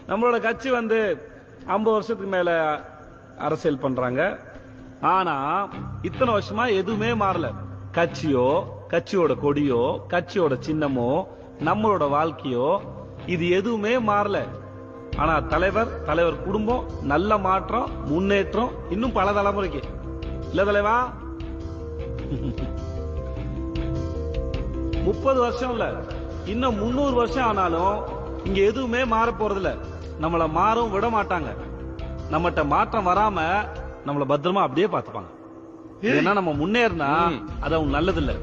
நம்மளோட கட்சி வந்து 50 வருஷத்துக்கு மேல அரசியல் பண்றாங்க. ஆனா இத்தனை வருஷமா எதுவுமே மாறல. கட்சியோ, கட்சியோட கொடியோ, கட்சியோட சின்னமோ, நம்மளோட வாழ்க்கையோ இது எதுவுமே மாறல. ஆனா தலைவர் குடும்பம் நல்ல மாற்றம், முன்னேற்றம் இன்னும் பல தலைமுறைக்கு இல்ல தலைவா. 30 வருஷம் இல்ல, இன்னும் 300 வருஷம் ஆனாலும் இங்க எதுவுமே மாற போறதில்ல. நம்மள மாறும் விட மாட்டாங்க. நம்மகிட்ட மாற்றம் வராம நம்மள பத்திரமா அப்படியே பாத்துப்பாங்க. ஏன்னா நம்ம முன்னேறினா அது அவங்க நல்லது இல்ல.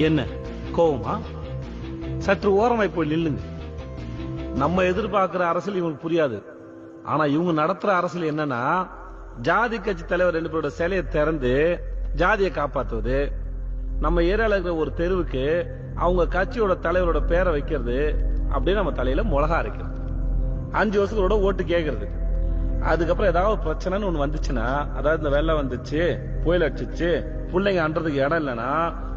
என்ன கோவமா? சற்று ஓரமாய் போய் நில்லுங்க. நம்ம எதிர்பார்க்கிற அரசியல் இவங்களுக்கு புரியாது. ஆனா இவங்க நடத்துற அரசியல் என்னன்னா, ஜாதி கட்சி தலைவர் 2 பேரோட சிலையை திறந்து ஜாதியை காப்பாத்துவது, நம்ம ஏரியால இருக்கிற ஒரு தெருவுக்கு அவங்க கட்சியோட தலைவரோட பேரை வைக்கிறது, அப்படியே நம்ம தலையில மிளகா அரைக்கிறது, 5 வருஷத்தோட ஓட்டு கேட்கறது. அதுக்கப்புறம் ஏதாவது பிரச்சனைன்னு ஒண்ணு வந்துச்சுன்னா, அதாவது இந்த வெள்ளம் வந்துச்சு, புயல் அடிச்சிச்சு, பிள்ளைங்க அன்றதுக்கு இடம் இல்லைன்னா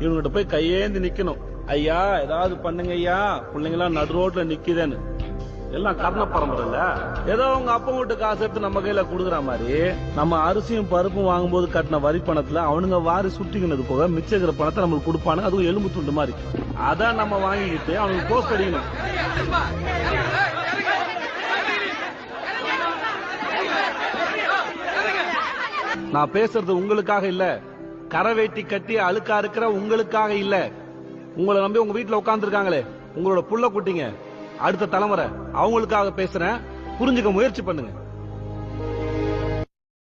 இவங்ககிட்ட போய் கையேந்தி நிக்கணும். ஐயா ஏதாவது பண்ணுங்க ஐயா, பிள்ளைங்க எல்லாம் நடு ரோட்ல நிக்குதுன்னு. எல்லாம் கர்ண பரம்பரை இல்ல, ஏதோ அவங்க அப்பா வீட்டு காசு எடுத்து நம்ம கையில குடுக்குற மாதிரி நம்ம அரிசியும் பருப்பும் வாங்கும்போது கட்டின வரி பணத்துல அவனுங்க வாரி சுட்டிக்கினது போக மிச்சம் இருக்கிற பணத்தை நம்மளுக்கு கொடுப்பானுங்க. அதுவும் எலும்பு துண்டு மாதிரி. அதான் நம்ம வாங்கிக்கிட்டு அவனுக்கு போஸ்ட் அடிக்கணும். நான் பேசுறது உங்களுக்காக இல்ல, கரை வேட்டி கட்டி அழுக்கா இருக்கிற உங்களுக்காக இல்ல. உங்களை நம்பி உங்க வீட்டுல உட்கார்ந்து இருக்காங்களே உங்களோட புள்ள குட்டிங்க, அடுத்த தலைமுறை, அவங்களுக்காக பேசுறேன். புரிஞ்சுக்க முயற்சி பண்ணுங்க.